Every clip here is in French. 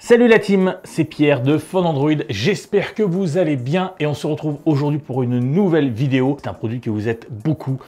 Salut la team, c'est Pierre de Phone Android, j'espère que vous allez bien et on se retrouve aujourd'hui pour une nouvelle vidéo. C'est un produit que vous êtes beaucoup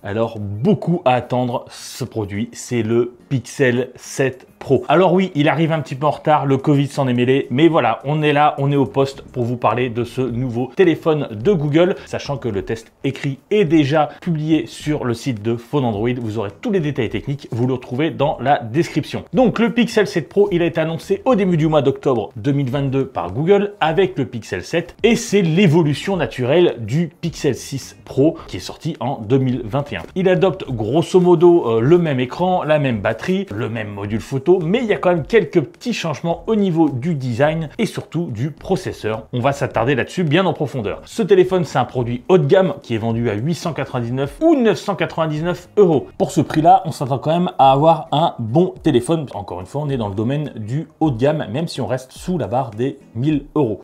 à attendre. Ce produit, c'est le Pixel 7 Pro. Alors oui, il arrive un petit peu en retard, le Covid s'en est mêlé, mais voilà, on est là, on est au poste pour vous parler de ce nouveau téléphone de Google, sachant que le test écrit est déjà publié sur le site de Phone Android. Vous aurez tous les détails techniques, vous le retrouvez dans la description. Donc le Pixel 7 Pro, il a été annoncé au début du mois d'octobre 2022 par Google avec le Pixel 7 et c'est l'évolution naturelle du Pixel 6 Pro qui est sorti en 2021. Il adopte grosso modo le même écran, la même batterie, le même module photo, mais il y a quand même quelques petits changements au niveau du design et surtout du processeur. On va s'attarder là-dessus bien en profondeur. Ce téléphone, c'est un produit haut de gamme qui est vendu à 899 ou 999 euros. Pour ce prix-là, on s'attend quand même à avoir un bon téléphone. Encore une fois, on est dans le domaine du haut de gamme, même si on reste sous la barre des 1000 euros.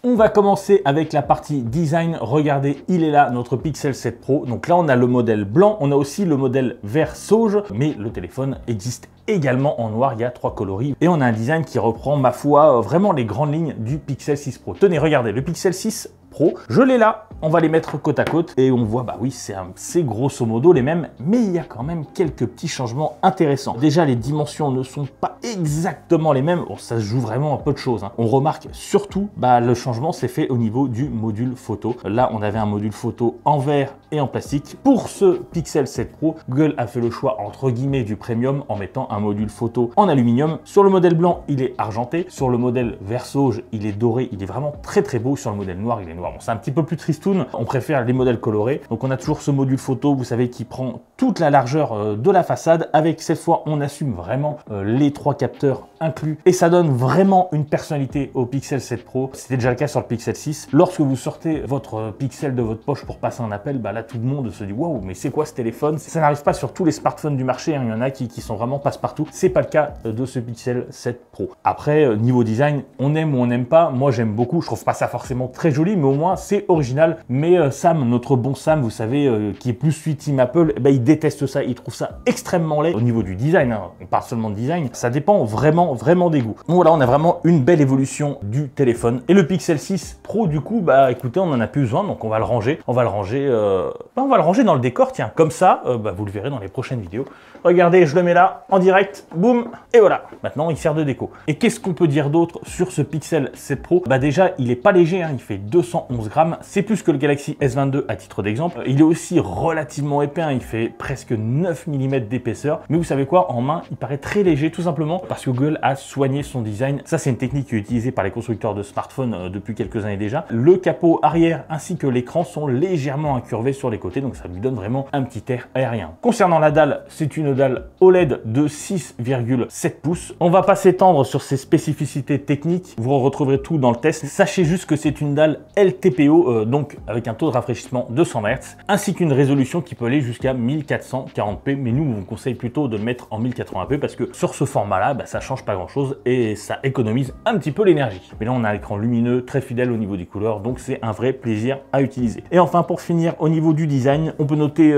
On va commencer avec la partie design. Regardez, il est là, notre Pixel 7 Pro. Donc là, on a le modèle blanc, on a aussi le modèle vert sauge, mais le téléphone existe également en noir, il y a 3 coloris. Et on a un design qui reprend, ma foi, vraiment les grandes lignes du Pixel 6 Pro. Tenez, regardez, le Pixel 6 Pro, je l'ai là, on va les mettre côte à côte et on voit, bah oui, c'est grosso modo les mêmes, mais il y a quand même quelques petits changements intéressants. Déjà, les dimensions ne sont pas exactement les mêmes, bon, ça se joue vraiment un peu de choses, hein. On remarque surtout, bah, le changement s'est fait au niveau du module photo. Là, on avait un module photo en verre et en plastique. Pour ce Pixel 7 Pro, Google a fait le choix, entre guillemets, du premium en mettant un module photo en aluminium. Sur le modèle blanc, il est argenté. Sur le modèle vert sauge, il est doré. Il est vraiment très beau. Sur le modèle noir, il est noir. Bon, c'est un petit peu plus tristoun. On préfère les modèles colorés. Donc, on a toujours ce module photo, vous savez, qui prend toute la largeur de la façade. Avec cette fois, on assume vraiment les 3 capteurs inclus. Et ça donne vraiment une personnalité au Pixel 7 Pro. C'était déjà le cas sur le Pixel 6. Lorsque vous sortez votre Pixel de votre poche pour passer un appel, bah là, tout le monde se dit « Waouh, mais c'est quoi ce téléphone ?» Ça n'arrive pas sur tous les smartphones du marché. Hein. Il y en a qui sont vraiment passe-partout. C'est pas le cas de ce Pixel 7 Pro. Après, niveau design, on aime ou on n'aime pas. Moi, j'aime beaucoup. Je trouve pas ça forcément très joli, mais au moins, c'est original. Mais Sam, notre bon Sam, vous savez, qui est plus suivi Team Apple, eh ben, il déteste ça. Il trouve ça extrêmement laid. Au niveau du design, hein, on parle seulement de design, ça dépend vraiment des goûts. Donc voilà, on a vraiment une belle évolution du téléphone. Et le Pixel 6 Pro, du coup, bah écoutez, on en a plus besoin, donc on va le ranger. On va le ranger dans le décor, tiens, comme ça, vous le verrez dans les prochaines vidéos. Regardez, je le mets là, en direct, boum, et voilà. Maintenant, il sert de déco. Et qu'est-ce qu'on peut dire d'autre sur ce Pixel 7 Pro? Bah déjà, il est pas léger, hein, il fait 211 grammes. C'est plus que le Galaxy S22 à titre d'exemple. Il est aussi relativement épais, hein, il fait presque 9 mm d'épaisseur. Mais vous savez quoi, en main, il paraît très léger, tout simplement parce que Google a soigné son design. Ça, c'est une technique qui est utilisée par les constructeurs de smartphones depuis quelques années déjà. Le capot arrière ainsi que l'écran sont légèrement incurvés sur les côtés, donc ça lui donne vraiment un petit air aérien. Concernant la dalle, c'est une dalle OLED de 6,7 pouces. On va pas s'étendre sur ses spécificités techniques, vous retrouverez tout dans le test. Sachez juste que c'est une dalle LTPO, donc avec un taux de rafraîchissement de 100 Hz, ainsi qu'une résolution qui peut aller jusqu'à 1440p, mais nous, on vous conseille plutôt de le mettre en 1080p parce que sur ce format-là, bah, ça change pas grand-chose et ça économise un petit peu l'énergie. Mais là, on a un écran lumineux, très fidèle au niveau des couleurs, donc c'est un vrai plaisir à utiliser. Et enfin, pour finir, au niveau du design, on peut noter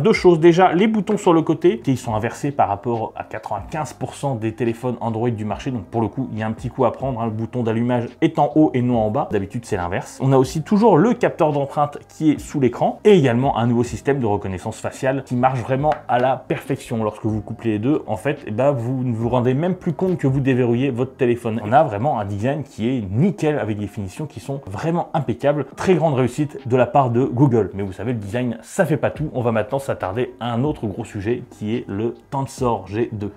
deux choses. Déjà, les boutons sur le côté, ils sont inversés par rapport à 95% des téléphones Android du marché, donc pour le coup, il y a un petit coup à prendre, hein. Le bouton d'allumage est en haut et non en bas. D'habitude, c'est l'inverse. On a aussi toujours le capteur d'empreinte qui est sous l'écran et également un nouveau système de reconnaissance faciale qui marche vraiment à la perfection. Lorsque vous couplez les deux, en fait, vous ne vous rendez même plus compte que vous déverrouillez votre téléphone. On a vraiment un design qui est nickel avec des finitions qui sont vraiment impeccables. Très grande réussite de la part de Google. Mais vous savez, le design, ça fait pas tout. On va maintenant s'attarder à un autre gros sujet qui est le Tensor G2.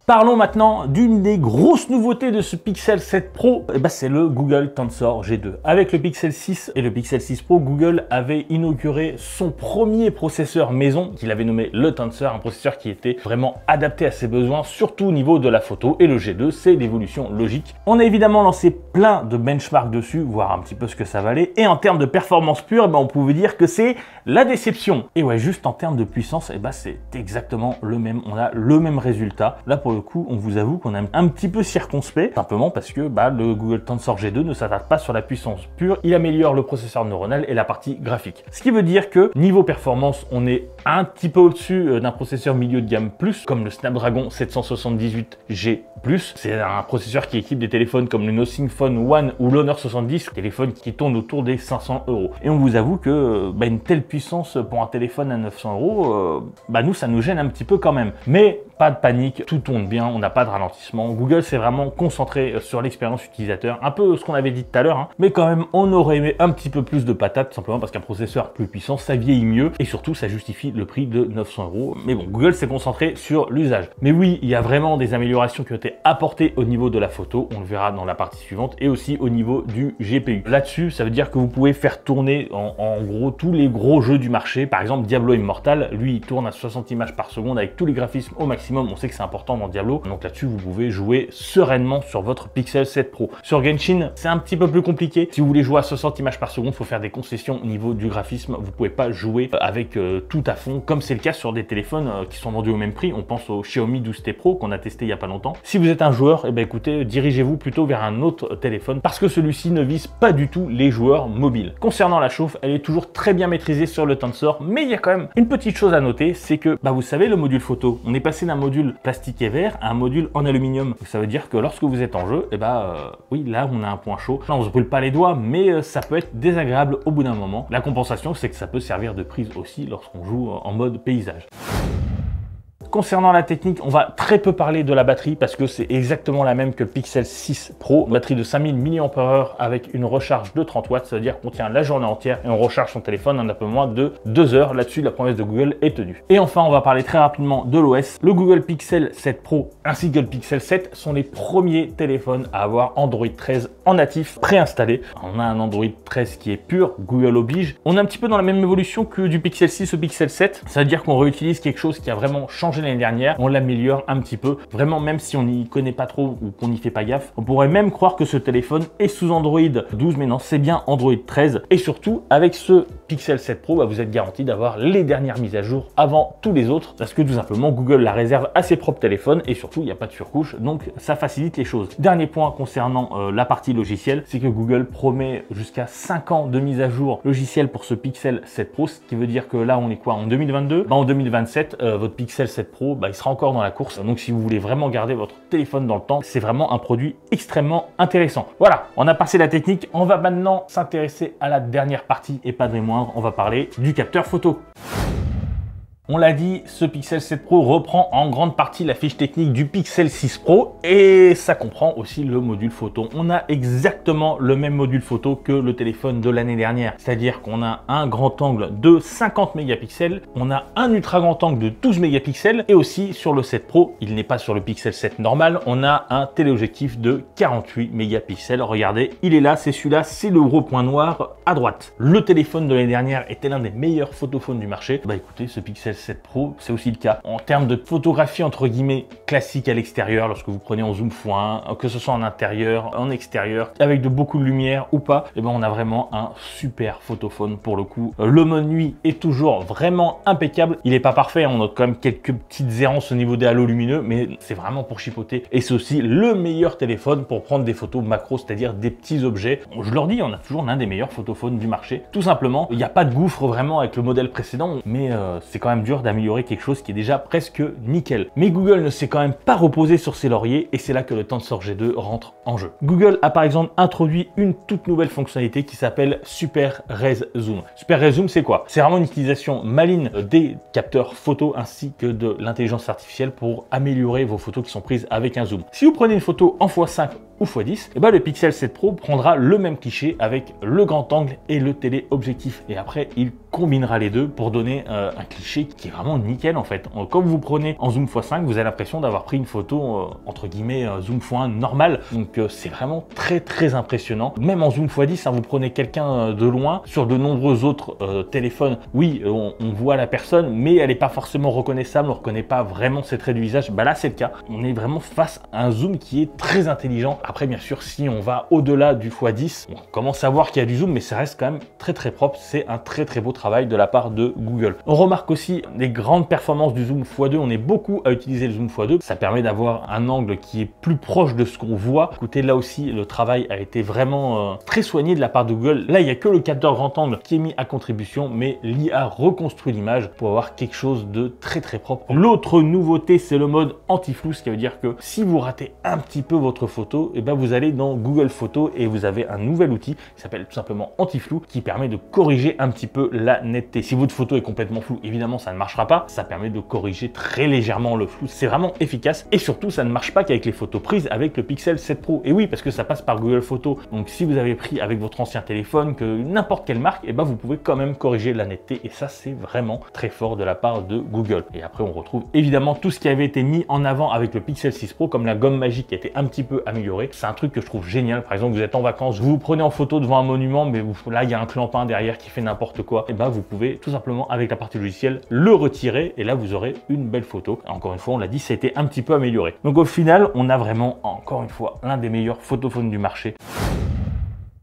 Parlons maintenant d'une des grosses nouveautés de ce Pixel 7 Pro, c'est le Google Tensor G2. Avec le Pixel 6 et le Pixel 6 Pro, Google avait inauguré son premier processeur maison qu'il avait nommé le Tensor, un processeur qui était vraiment adapté à ses besoins, surtout au niveau de la photo. Et le G2, c'est l'évolution logique. On a évidemment lancé plein de benchmarks dessus, voir un petit peu ce que ça valait. Et en termes de performance pure, on pouvait dire que c'est la déception. Et ouais, juste en termes de puissance, c'est exactement le même. On a le même résultat. Là, pour pour le coup, on vous avoue qu'on est un petit peu circonspect, simplement parce que le Google Tensor G2 ne s'attarde pas sur la puissance pure, il améliore le processeur neuronal et la partie graphique. Ce qui veut dire que niveau performance, on est un petit peu au-dessus d'un processeur milieu de gamme plus, comme le Snapdragon 778G+. C'est un processeur qui équipe des téléphones comme le Nothing Phone One ou l'Honor 70, téléphone qui tourne autour des 500 €. Et on vous avoue que une telle puissance pour un téléphone à 900 €, nous, ça nous gêne un petit peu quand même. Mais pas de panique, tout tourne bien, on n'a pas de ralentissement. Google s'est vraiment concentré sur l'expérience utilisateur, un peu ce qu'on avait dit tout à l'heure, hein. Mais quand même, on aurait aimé un petit peu plus de patates, simplement parce qu'un processeur plus puissant, ça vieillit mieux, et surtout, ça justifie le prix de 900 €. Mais bon, Google s'est concentré sur l'usage. Mais oui, il y a vraiment des améliorations qui ont été apportées au niveau de la photo, on le verra dans la partie suivante, et aussi au niveau du GPU. Là-dessus, ça veut dire que vous pouvez faire tourner en gros tous les gros jeux du marché. Par exemple, Diablo Immortal, lui, il tourne à 60 images par seconde avec tous les graphismes au maximum. On sait que c'est important dans Diablo, donc là-dessus, vous pouvez jouer sereinement sur votre Pixel 7 Pro. Sur Genshin, c'est un petit peu plus compliqué. Si vous voulez jouer à 60 images par seconde, il faut faire des concessions au niveau du graphisme. Vous pouvez pas jouer avec tout à fond, comme c'est le cas sur des téléphones qui sont vendus au même prix. On pense au Xiaomi 12T Pro qu'on a testé il y a pas longtemps. Si vous êtes un joueur, écoutez, dirigez-vous plutôt vers un autre téléphone parce que celui-ci ne vise pas du tout les joueurs mobiles. Concernant la chauffe, elle est toujours très bien maîtrisée sur le Tensor, mais il y a quand même une petite chose à noter, c'est que vous savez, le module photo, on est passé d'un module plastique et verre à un module en aluminium. Donc, ça veut dire que lorsque vous êtes en jeu, oui, là on a un point chaud. Là on se brûle pas les doigts, mais ça peut être désagréable au bout d'un moment. La compensation, c'est que ça peut servir de prise aussi lorsqu'on joue en mode paysage. Concernant la technique, on va très peu parler de la batterie parce que c'est exactement la même que le Pixel 6 Pro. Une batterie de 5000 mAh avec une recharge de 30 watts, ça veut dire qu'on tient la journée entière et on recharge son téléphone en un peu moins de 2 heures. Là-dessus, la promesse de Google est tenue. Et enfin, on va parler très rapidement de l'OS. Le Google Pixel 7 Pro ainsi que le Pixel 7 sont les premiers téléphones à avoir Android 13 en natif préinstallé. On a un Android 13 qui est pur, Google oblige. On est un petit peu dans la même évolution que du Pixel 6 au Pixel 7. Ça veut dire qu'on réutilise quelque chose qui a vraiment changé l'année dernière, on l'améliore un petit peu, vraiment, même si on n'y connaît pas trop ou qu'on n'y fait pas gaffe, on pourrait même croire que ce téléphone est sous Android 12, mais non, c'est bien Android 13. Et surtout, avec ce Pixel 7 Pro, vous êtes garanti d'avoir les dernières mises à jour avant tous les autres, parce que tout simplement Google la réserve à ses propres téléphones et surtout il n'y a pas de surcouche, donc ça facilite les choses. Dernier point concernant la partie logicielle, c'est que Google promet jusqu'à 5 ans de mise à jour logicielle pour ce Pixel 7 Pro, ce qui veut dire que là on est quoi, en 2022? En 2027, votre Pixel 7 Pro, il sera encore dans la course. Donc si vous voulez vraiment garder votre téléphone dans le temps, c'est vraiment un produit extrêmement intéressant. Voilà, on a passé la technique, on va maintenant s'intéresser à la dernière partie et pas des moindres, on va parler du capteur photo. On l'a dit, ce Pixel 7 Pro reprend en grande partie la fiche technique du Pixel 6 Pro et ça comprend aussi le module photo. On a exactement le même module photo que le téléphone de l'année dernière, c'est-à-dire qu'on a un grand angle de 50 mégapixels, on a un ultra grand angle de 12 mégapixels et aussi sur le 7 Pro, il n'est pas sur le Pixel 7 normal, on a un téléobjectif de 48 mégapixels. Regardez, il est là, c'est celui-là, c'est le gros point noir à droite. Le téléphone de l'année dernière était l'un des meilleurs photophones du marché. Écoutez, ce Pixel 7 Pro, c'est aussi le cas. En termes de photographie entre guillemets classique à l'extérieur, lorsque vous prenez en zoom x1, que ce soit en intérieur, en extérieur, avec de beaucoup de lumière ou pas, on a vraiment un super photophone pour le coup. Le mode nuit est toujours vraiment impeccable. Il n'est pas parfait, on note quand même quelques petites errances au niveau des halos lumineux, mais c'est vraiment pour chipoter. Et c'est aussi le meilleur téléphone pour prendre des photos macro, c'est-à-dire des petits objets. Je leur dis, on a toujours l'un des meilleurs photophones du marché. Tout simplement, il n'y a pas de gouffre vraiment avec le modèle précédent, mais c'est quand même dur d'améliorer quelque chose qui est déjà presque nickel. Mais Google ne s'est quand même pas reposé sur ses lauriers et c'est là que le Tensor G2 rentre en jeu. Google a par exemple introduit une toute nouvelle fonctionnalité qui s'appelle Super Res Zoom. Super Res Zoom, c'est quoi? C'est vraiment une utilisation maligne des capteurs photo ainsi que de l'intelligence artificielle pour améliorer vos photos qui sont prises avec un zoom. Si vous prenez une photo en x5 ou x10, le Pixel 7 Pro prendra le même cliché avec le grand angle et le téléobjectif. Et après, il combinera les deux pour donner un cliché qui est vraiment nickel en fait. Quand vous prenez en zoom x5, vous avez l'impression d'avoir pris une photo entre guillemets zoom x1 normal. Donc c'est vraiment très impressionnant. Même en zoom x10, vous prenez quelqu'un de loin, sur de nombreux autres téléphones, oui, on voit la personne, mais elle n'est pas forcément reconnaissable, on ne reconnaît pas vraiment ses traits du visage. Là, c'est le cas. On est vraiment face à un zoom qui est très intelligent. Après, bien sûr, si on va au-delà du x10, on commence à voir qu'il y a du zoom, mais ça reste quand même très propre. C'est un très beau travail travail de la part de Google. On remarque aussi les grandes performances du zoom x2. On est beaucoup à utiliser le zoom x2. Ça permet d'avoir un angle qui est plus proche de ce qu'on voit. Écoutez, là aussi, le travail a été vraiment très soigné de la part de Google. Là, il n'y a que le capteur grand angle qui est mis à contribution, mais l'IA reconstruit l'image pour avoir quelque chose de très propre. L'autre nouveauté, c'est le mode anti-flou, ce qui veut dire que si vous ratez un petit peu votre photo, et ben vous allez dans Google Photos et vous avez un nouvel outil qui s'appelle tout simplement anti-flou, qui permet de corriger un petit peu la netteté. Si votre photo est complètement floue, évidemment, ça ne marchera pas. Ça permet de corriger très légèrement le flou. C'est vraiment efficace et surtout, ça ne marche pas qu'avec les photos prises avec le Pixel 7 Pro. Et oui, parce que ça passe par Google Photos. Donc, si vous avez pris avec votre ancien téléphone, que n'importe quelle marque, et ben vous pouvez quand même corriger la netteté. Et ça, c'est vraiment très fort de la part de Google. Et après, on retrouve évidemment tout ce qui avait été mis en avant avec le Pixel 6 Pro, comme la gomme magique qui a été un petit peu améliorée. C'est un truc que je trouve génial. Par exemple, vous êtes en vacances, vous vous prenez en photo devant un monument, mais là, il y a un clampin derrière qui fait n'importe quoi. Et ben, vous pouvez tout simplement, avec la partie logicielle, le retirer. Et là, vous aurez une belle photo. Encore une fois, on l'a dit, ça a été un petit peu amélioré. Donc, au final, on a vraiment, encore une fois, l'un des meilleurs photophones du marché.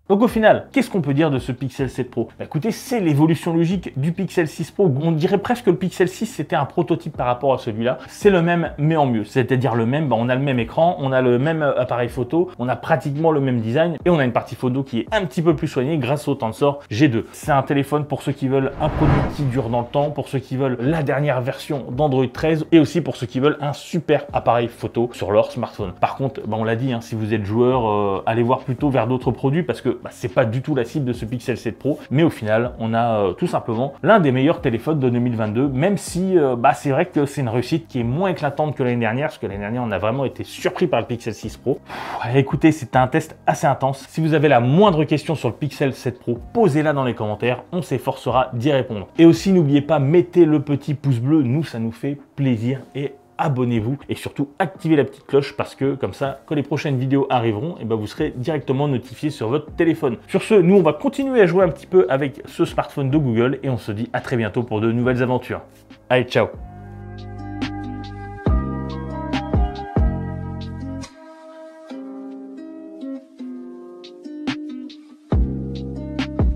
Donc au final, qu'est-ce qu'on peut dire de ce Pixel 7 Pro? Bah, écoutez, c'est l'évolution logique du Pixel 6 Pro. On dirait presque que le Pixel 6 c'était un prototype par rapport à celui-là. C'est le même mais en mieux. C'est-à-dire le même, on a le même écran, on a le même appareil photo, on a pratiquement le même design et on a une partie photo qui est un petit peu plus soignée grâce au Tensor G2. C'est un téléphone pour ceux qui veulent un produit qui dure dans le temps, pour ceux qui veulent la dernière version d'Android 13 et aussi pour ceux qui veulent un super appareil photo sur leur smartphone. Par contre, on l'a dit, si vous êtes joueur, allez voir plutôt vers d'autres produits parce que c'est pas du tout la cible de ce Pixel 7 Pro, mais au final, on a tout simplement l'un des meilleurs téléphones de 2022, même si c'est vrai que c'est une réussite qui est moins éclatante que l'année dernière, parce que l'année dernière, on a vraiment été surpris par le Pixel 6 Pro. Écoutez, c'était un test assez intense. Si vous avez la moindre question sur le Pixel 7 Pro, posez-la dans les commentaires, on s'efforcera d'y répondre. Et aussi, n'oubliez pas, mettez le petit pouce bleu, nous, ça nous fait plaisir et abonnez-vous et surtout activez la petite cloche parce que comme ça, quand les prochaines vidéos arriveront, vous serez directement notifié sur votre téléphone. Sur ce, nous on va continuer à jouer un petit peu avec ce smartphone de Google et on se dit à très bientôt pour de nouvelles aventures. Allez, ciao!